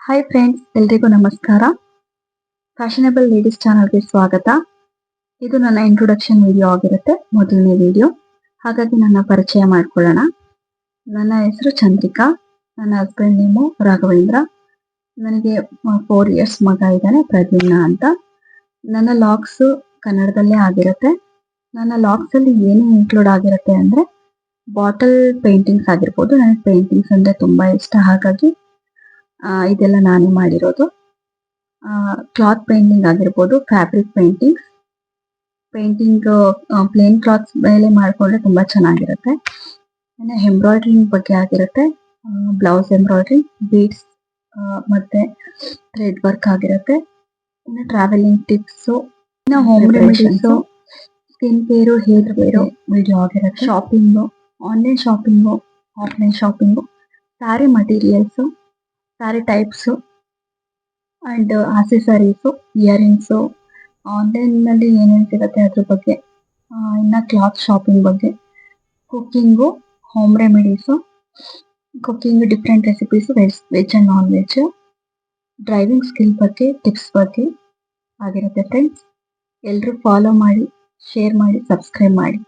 Hi friends, ಎಲ್ರಿಗೂ ನಮಸ್ಕಾರ. Fashionable ladies ಚಾನಲ್ಗೆ ಸ್ವಾಗತ. ಇದು ನನ್ನ ಇಂಟ್ರೊಡಕ್ಷನ್ ವಿಡಿಯೋ ಆಗಿರುತ್ತೆ, ಮೊದಲನೇ ವಿಡಿಯೋ. ಹಾಗಾಗಿ ನನ್ನ ಪರಿಚಯ ಮಾಡ್ಕೊಳ್ಳೋಣ. ನನ್ನ ಹೆಸರು ಚಂದ್ರಿಕಾ, ನನ್ನ ಹಸ್ಬೆಂಡ್ ನೇಮು ರಾಘವೇಂದ್ರ. ನನಗೆ 4 ಇಯರ್ಸ್ ಮಗ ಇದ್ದಾನೆ, ಪ್ರದ್ಯುಮ್ನ ಅಂತ. ನನ್ನ ಲಾಗ್ಸು ಕನ್ನಡದಲ್ಲೇ ಆಗಿರುತ್ತೆ. ನನ್ನ ಲಾಗ್ಸಲ್ಲಿ ಏನು ಇನ್ಕ್ಲೂಡ್ ಆಗಿರುತ್ತೆ ಅಂದರೆ ಬಾಟಲ್ ಪೇಂಟಿಂಗ್ಸ್ ಆಗಿರ್ಬೋದು. ನನಗೆ ಪೇಂಟಿಂಗ್ಸ್ ಅಂದರೆ ತುಂಬ ಇಷ್ಟ, ಹಾಗಾಗಿ ಇದೆಲ್ಲ ನಾನೇ ಮಾಡಿರೋದು. ಕ್ಲಾತ್ ಪೇಂಟಿಂಗ್ ಆಗಿರ್ಬೋದು, ಫ್ಯಾಬ್ರಿಕ್ ಪೇಂಟಿಂಗ್ಸ್, ಪ್ಲೇನ್ ಕ್ಲಾತ್ಸ್ ಮೇಲೆ ಮಾಡಿಕೊಂಡ್ರೆ ತುಂಬ ಚೆನ್ನಾಗಿರುತ್ತೆ. ಇನ್ನು ಎಂಬ್ರಾಯ್ಡ್ರಿಂಗ್ ಬಗ್ಗೆ ಆಗಿರುತ್ತೆ, ಬ್ಲೌಸ್ ಎಂಬ್ರಾಯ್ಡ್ರಿಂಗ್, ಬೀಡ್ಸ್ ಮತ್ತೆ ಥ್ರೆಡ್ ವರ್ಕ್ ಆಗಿರುತ್ತೆ. ಇನ್ನು ಟ್ರಾವೆಲಿಂಗ್ ಟಿಪ್ಸು, ಇನ್ನು home remedies, skin care, hair care video ಆಗಿರುತ್ತೆ. Shopping, online shopping, offline shopping, sari materials, sari types and accessories, earrings, ಆನ್ಲೈನ್ನಲ್ಲಿ ಏನೇನು ಸಿಗುತ್ತೆ ಅದ್ರ ಬಗ್ಗೆ, ಇನ್ನು ಕ್ಲಾತ್ ಶಾಪಿಂಗ್ ಬಗ್ಗೆ, cooking, home remedies, cooking different recipes, veg and non veg, driving skill ಬಗ್ಗೆ, tips ಬಗ್ಗೆ ಆಗಿರುತ್ತೆ ಫ್ರೆಂಡ್ಸ್. ಎಲ್ಲರೂ ಫಾಲೋ ಮಾಡಿ, ಶೇರ್ ಮಾಡಿ, ಸಬ್ಸ್ಕ್ರೈಬ್ ಮಾಡಿ.